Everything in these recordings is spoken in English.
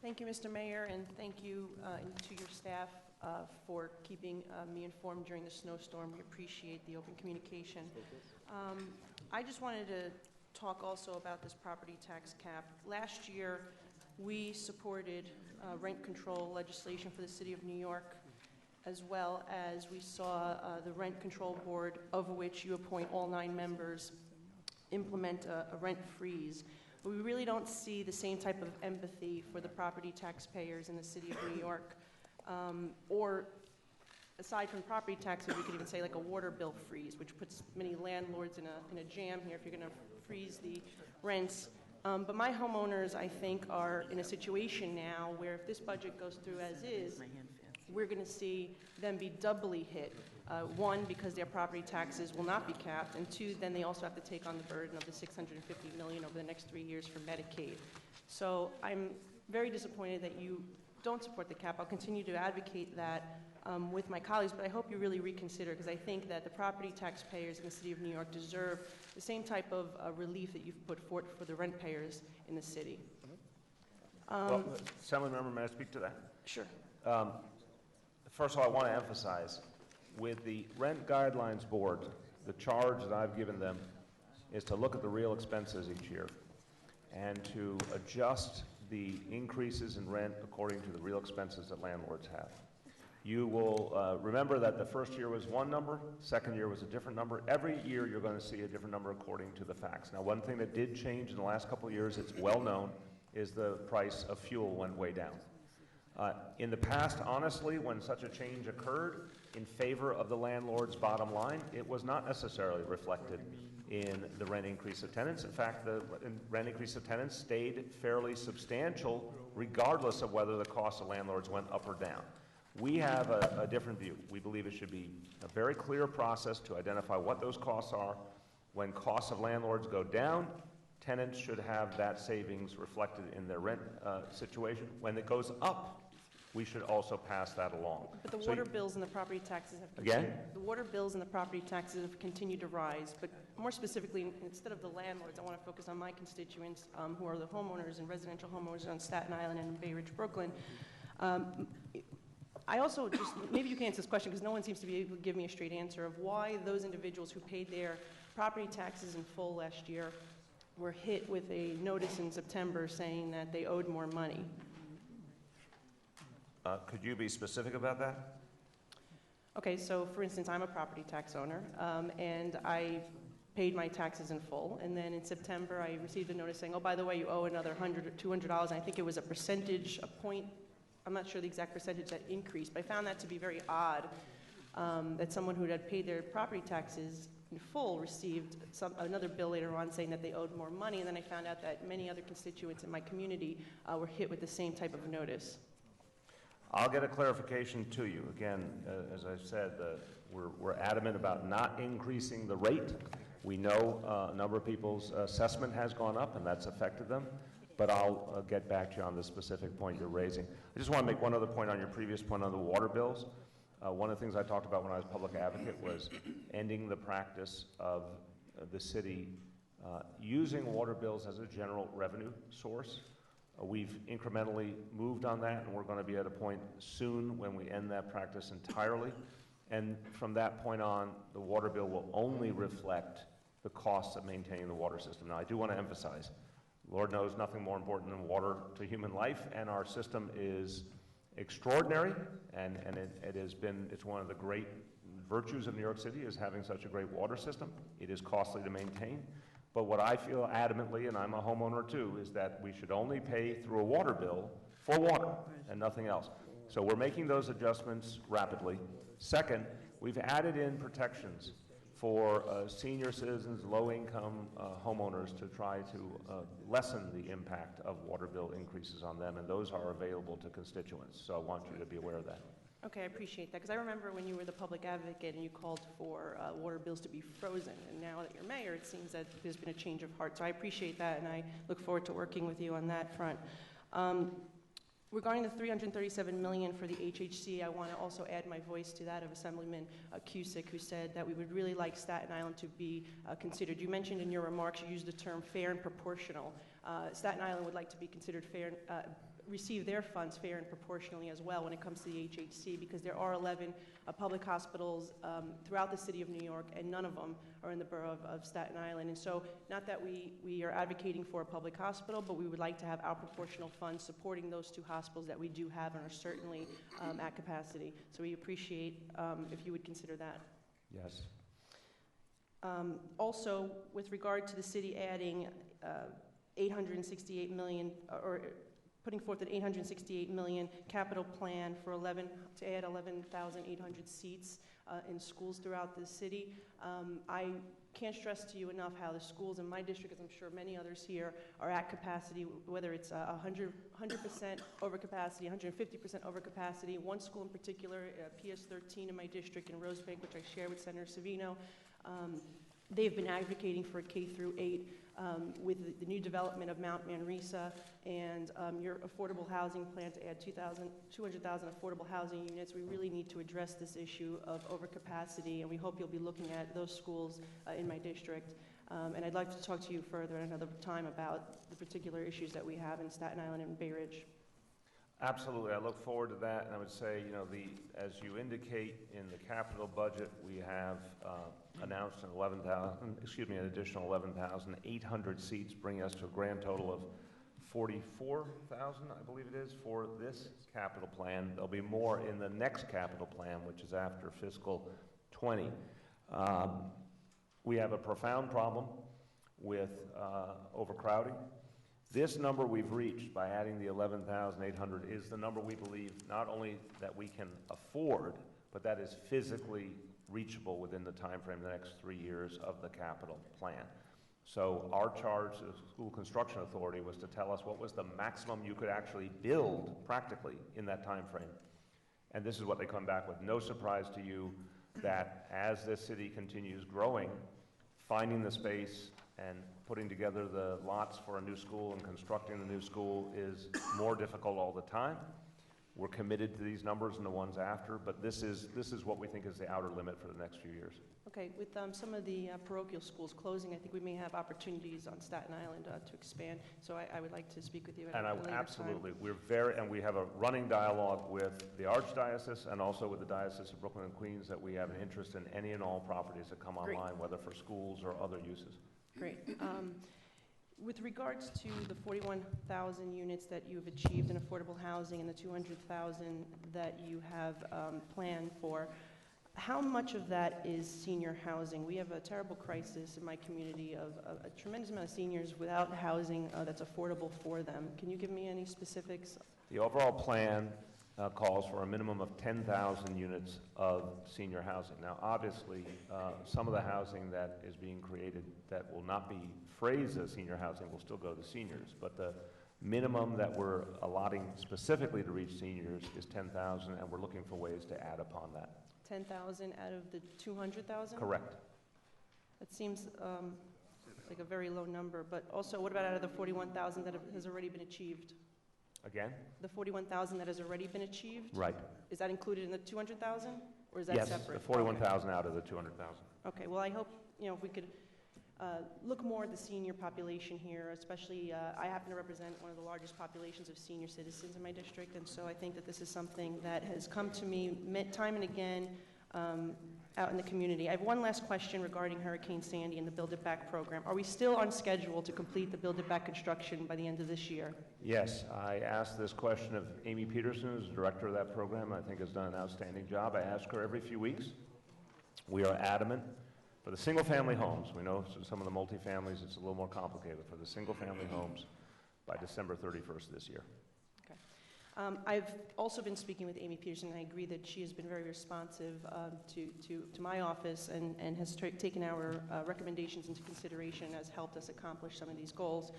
Thank you, Mr. Mayor, and thank you to your staff for keeping me informed during the snowstorm. We appreciate the open communication. I just wanted to talk also about this property tax cap. Last year, we supported rent control legislation for the City of New York, as well as we saw the Rent Control Board, of which you appoint all 9 members, implement a rent freeze. We really don't see the same type of empathy for the property taxpayers in the City of New York, or aside from property taxes, we could even say like a water bill freeze, which puts many landlords in a jam here if you're going to freeze the rents. But my homeowners, I think, are in a situation now where if this budget goes through as is, we're going to see them be doubly hit. One, because their property taxes will not be capped, and 2, then they also have to take on the burden of the $650 million over the next 3 years for Medicaid. So I'm very disappointed that you don't support the cap. I'll continue to advocate that with my colleagues, but I hope you really reconsider, because I think that the property taxpayers in the City of New York deserve the same type of relief that you've put forth for the rent payers in the city. Well, Assemblymember, may I speak to that? Sure. First of all, I want to emphasize, with the Rent Guidelines Board, the charge that I've given them is to look at the real expenses each year and to adjust the increases in rent according to the real expenses that landlords have. You will remember that the first year was one number, second year was a different number. Every year you're going to see a different number according to the facts. Now, one thing that did change in the last couple of years, it's well known, is the price of fuel went way down. In the past, honestly, when such a change occurred in favor of the landlord's bottom line, it was not necessarily reflected in the rent increase of tenants. In fact, the rent increase of tenants stayed fairly substantial regardless of whether the cost of landlords went up or down. We have a different view. We believe it should be a very clear process to identify what those costs are. When costs of landlords go down, tenants should have that savings reflected in their rent situation. When it goes up, we should also pass that along. But the water bills and the property taxes have the water bills and the property taxes have continued to rise. But more specifically, instead of the landlords, I want to focus on my constituents, who are the homeowners and residential homeowners on Staten Island and in Bay Ridge, Brooklyn. I also just, maybe you can answer this question because no one seems to be able to give me a straight answer of why those individuals who paid their property taxes in full last year were hit with a notice in September saying that they owed more money. Could you be specific about that? Okay, so for instance, I'm a property tax owner, and I paid my taxes in full, and then in September I received a notice saying, oh, by the way, you owe another $100 or $200, and I think it was a percentage, a point, I'm not sure the exact percentage that increased, but I found that to be very odd, that someone who had paid their property taxes in full received another bill later on saying that they owed more money, and then I found out that many other constituents in my community were hit with the same type of notice. I'll get a clarification to you. Again, as I said, we're adamant about not increasing the rate. We know a number of people's assessment has gone up, and that's affected them. But I'll get back to you on the specific point you're raising. I just want to make one other point on your previous point on the water bills. One of the things I talked about when I was public advocate was ending the practice of the city using water bills as a general revenue source. We've incrementally moved on that, and we're going to be at a point soon when we end that practice entirely. And from that point on, the water bill will only reflect the costs of maintaining the water system. Now, I do want to emphasize, Lord knows nothing more important than water to human life, and our system is extraordinary, and it has been, it's one of the great virtues of New York City is having such a great water system. It is costly to maintain. But what I feel adamantly, and I'm a homeowner too, is that we should only pay through a water bill for water and nothing else. So we're making those adjustments rapidly. Second, we've added in protections for senior citizens, low-income homeowners to try to lessen the impact of water bill increases on them, and those are available to constituents. So I want you to be aware of that. Okay, I appreciate that, because I remember when you were the public advocate and you called for water bills to be frozen, and now that you're mayor, it seems that there's been a change of heart. So I appreciate that, and I look forward to working with you on that front. Regarding the $337 million for the HHC, I want to also add my voice to that of Assemblyman Cusick, who said that we would really like Staten Island to be considered. You mentioned in your remarks, you used the term fair and proportional. Staten Island would like to be considered fair, receive their funds fair and proportionally as well when it comes to the HHC, because there are 11 public hospitals throughout the city of New York, and none of them are in the borough of Staten Island. And so, not that we are advocating for a public hospital, but we would like to have our proportional funds supporting those two hospitals that we do have and are certainly at capacity. So we appreciate if you would consider that. Yes. Also, with regard to the city adding 868 million, or putting forth an 868 million capital plan for to add 11,800 seats in schools throughout the city. I can't stress to you enough how the schools in my district, as I'm sure many others here, are at capacity, whether it's 100% over capacity, 150% over capacity. One school in particular, PS 13 in my district in Rosebank, which I share with Senator Savino, they've been advocating for a K through 8 with the new development of Mount Manresa and your affordable housing plan to add 200,000 affordable housing units. We really need to address this issue of overcapacity, and we hope you'll be looking at those schools in my district. And I'd like to talk to you further at another time about the particular issues that we have in Staten Island and Bay Ridge. Absolutely. I look forward to that. And I would say, you know, as you indicate in the capital budget, we have announced an additional 11,800 seats, bringing us to a grand total of 44,000, I believe it is, for this capital plan. There'll be more in the next capital plan, which is after fiscal 20. We have a profound problem with overcrowding. This number we've reached by adding the 11,800 is the number we believe not only that we can afford, but that is physically reachable within the time frame of the next 3 years of the capital plan. So our charge to the School Construction Authority was to tell us what was the maximum you could actually build practically in that time frame. And this is what they come back with. No surprise to you that as this city continues growing, finding the space and putting together the lots for a new school and constructing the new school is more difficult all the time. We're committed to these numbers and the ones after, but this is what we think is the outer limit for the next few years. Okay, with some of the parochial schools closing, I think we may have opportunities on Staten Island to expand. So I would like to speak with you at a later absolutely. time. We have a running dialogue with the Archdiocese and also with the Diocese of Brooklyn and Queens that we have an interest in any and all properties that come online, whether for schools or other uses. Great. With regards to the 41,000 units that you've achieved in affordable housing and the 200,000 that you have planned for, how much of that is senior housing? We have a terrible crisis in my community of a tremendous amount of seniors without housing that's affordable for them. Can you give me any specifics? The overall plan calls for a minimum of 10,000 units of senior housing. Now, obviously, some of the housing that is being created that will not be phrased as senior housing will still go to seniors, but the minimum that we're allotting specifically to reach seniors is 10,000, and we're looking for ways to add upon that. 10,000 out of the 200,000? Correct. That seems like a very low number, but also what about out of the 41,000 that has already been achieved? Again? The 41,000 that has already been achieved? Right. Is that included in the 200,000, or is that yes, separate? Yes, the 41,000 out of the 200,000. Okay, well, I hope, if we could look more at the senior population here, especially I happen to represent one of the largest populations of senior citizens in my district, and so I think that this is something that has come to me time and again out in the community. I have one last question regarding Hurricane Sandy and the Build It Back program. Are we still on schedule to complete the Build It Back construction by the end of this year? Yes, I asked this question of Amy Peterson, who's the director of that program. I think has done an outstanding job. I ask her every few weeks. We are adamant. For the single-family homes, we know some of the multifamilies, it's a little more complicated. For the single-family homes, by December 31st this year. Okay. I've also been speaking with Amy Peterson, and I agree that she has been very responsive to my office and has taken our recommendations into consideration, has helped us accomplish some of these goals.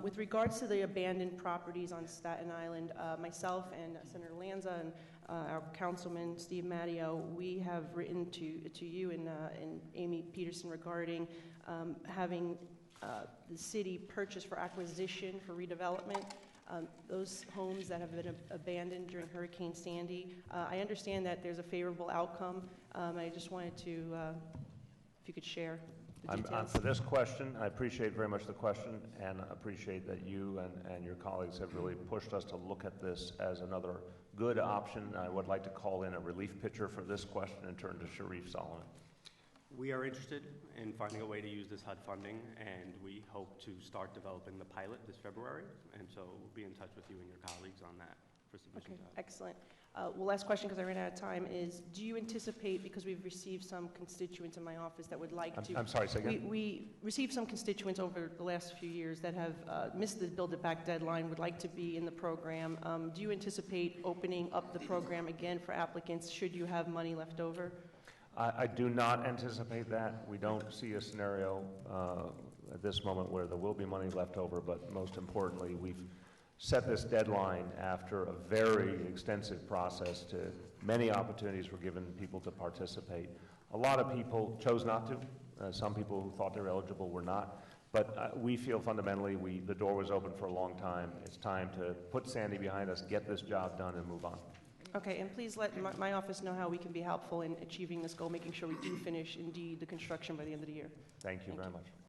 With regards to the abandoned properties on Staten Island, myself and Senator Lanza and our councilman, Steve Matteo, we have written to you and Amy Peterson regarding having the city purchase for acquisition for redevelopment those homes that have been abandoned during Hurricane Sandy. I understand that there's a favorable outcome. I just wanted to, if you could share. the I'm details? for this question, I appreciate very much the question, and appreciate that you and your colleagues have really pushed us to look at this as another good option. I would like to call in a relief pitcher for this question and turn to Sharif Solomon. We are interested in finding a way to use this HUD funding, and we hope to start developing the pilot this February, and so we'll be in touch with you and your colleagues on that for submission. Okay, excellent. Well, last question, because I ran out of time, is do you anticipate, because we've received some constituents in my office that would like to... I'm sorry, say again? We received some constituents over the last few years that have missed the Build It Back deadline, would like to be in the program. Do you anticipate opening up the program again for applicants should you have money left over? I do not anticipate that. We don't see a scenario at this moment where there will be money left over, but most importantly, we've set this deadline after a very extensive process. To many opportunities were given people to participate. A lot of people chose not to. Some people who thought they were eligible were not. But we feel fundamentally the door was open for a long time. It's time to put Sandy behind us, get this job done, and move on. Okay, and please let my office know how we can be helpful in achieving this goal, making sure we do finish, indeed, the construction by the end of the year. Thank you very much.